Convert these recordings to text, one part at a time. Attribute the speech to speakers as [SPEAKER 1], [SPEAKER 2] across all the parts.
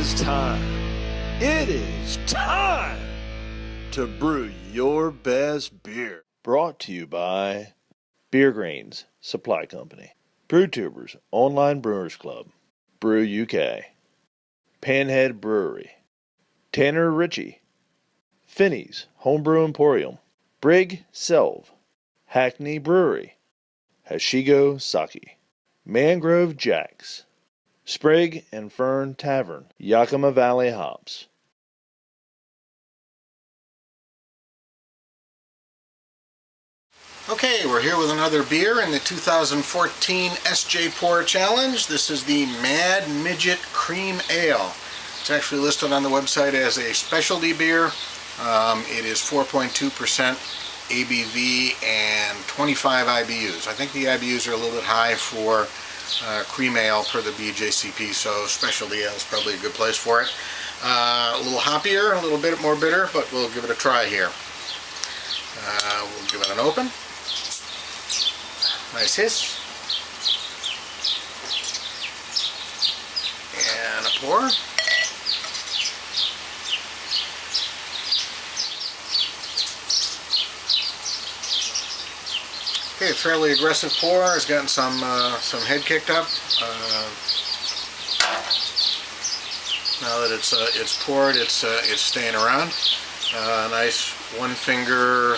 [SPEAKER 1] is time. It is time to brew your best beer. Brought to you by Beer Grains Supply Company, BrewTubers Online Brewers Club, Brew UK, Panhead Brewery, Tanner Ritchie, Finney's Homebrew Emporium, Brig Selve, Hackney Brewery, Hashigo Sake, Mangrove Jacks, Sprig and Fern Tavern, Yakima Valley Hops.
[SPEAKER 2] Okay, we're here with another beer in the 2014 SJPORR Challenge. This is the Mad Midget Cream Ale. It's actually listed on the website as a specialty beer. It is 4.2% ABV and 25 IBUs. I think the IBUs are a little bit high for cream ale per the BJCP, so specialty ale is probably a good place for it. A little hoppier, a little bit more bitter, but we'll give it a try here. We'll give it an open. Nice hiss. And a pour. Okay, fairly aggressive pour. Has gotten some head kicked up. Now that it's poured, it's staying around. Nice one finger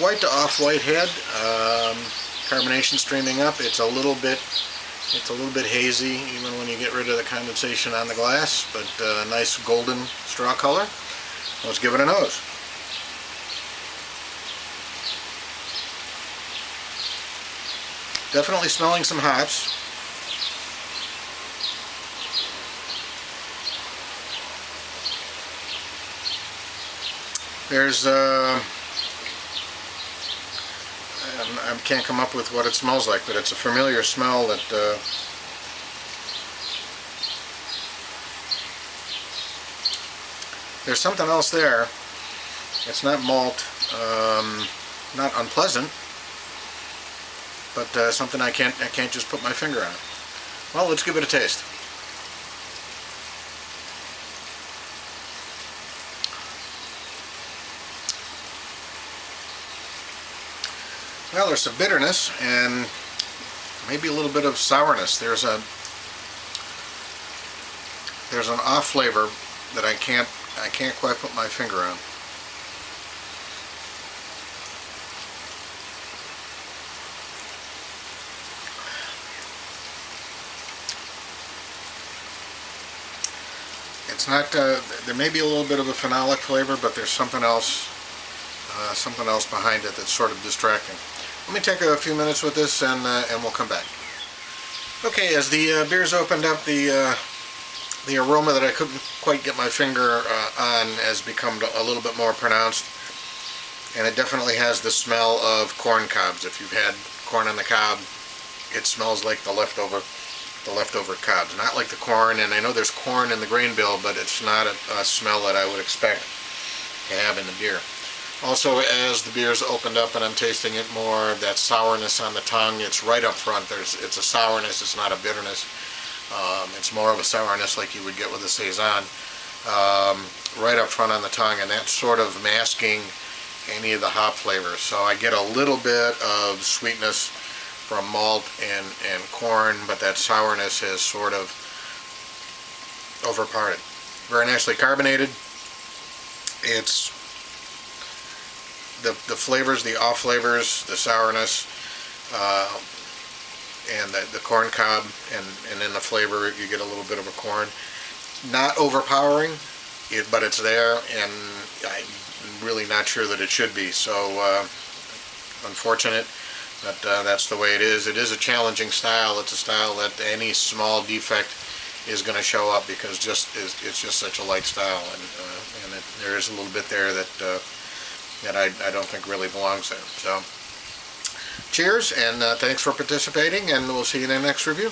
[SPEAKER 2] white to off-white head. Carbonation streaming up. It's a little bit hazy even when you get rid of the condensation on the glass, but nice golden straw color. Let's give it a nose. Definitely smelling some hops. There's I can't come up with what it smells like, but it's a familiar smell that there's something else there. It's not malt, not unpleasant, but something I can't just put my finger on. Well, let's give it a taste. Well, there's some bitterness and maybe a little bit of sourness. There's an off flavor that I can't quite put my finger on. It's not. There may be a little bit of a phenolic flavor, but there's something else behind it that's sort of distracting. Let me take a few minutes with this, and we'll come back. Okay, as the beer's opened up, the aroma that I couldn't quite get my finger on has become a little bit more pronounced, and it definitely has the smell of corn cobs. If you've had corn on the cob, it smells like the leftover cobs, not like the corn. And I know there's corn in the grain bill, but it's not a smell that I would expect to have in the beer. Also, as the beer's opened up and I'm tasting it more, that sourness on the tongue, it's right up front. It's a sourness, it's not a bitterness. It's more of a sourness like you would get with a Saison, right up front on the tongue, and that's sort of masking any of the hop flavors. So I get a little bit of sweetness from malt and corn, but that sourness is sort of overpowered. Very nicely carbonated. It's the flavors, the off flavors, the sourness, and the corn cob, and in the flavor you get a little bit of a corn. Not overpowering, but it's there, and I'm really not sure that it should be. So unfortunate, but that's the way it is. It is a challenging style. It's a style that any small defect is going to show up because it's just such a light style, and there is a little bit there that I don't think really belongs there. So cheers, and thanks for participating, and we'll see you in the next review.